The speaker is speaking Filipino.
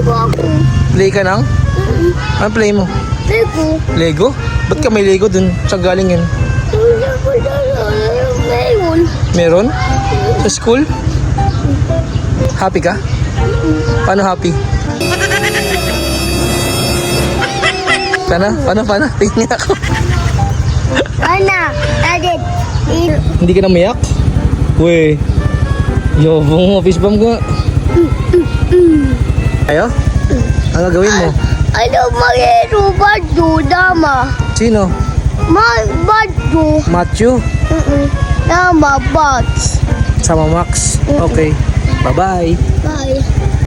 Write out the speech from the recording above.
mo ako. Play ka nang? Ano play mo? Lego. Lego? Ba't ka may Lego dun? Saan galing yan? Ngayon. Meron? Sa school? Happy ka? Paano happy? Paano? Tingnan niya ako. Ana, edit. Hindi ka na umiyak? Uy. Yobong mo, fist bump ka. Ayo? Ang gagawin mo? Ano magero badyo, dama? Sino? Badyo. Matthew? Dama, bots. Sama Max? Okay. Bye-bye. Bye.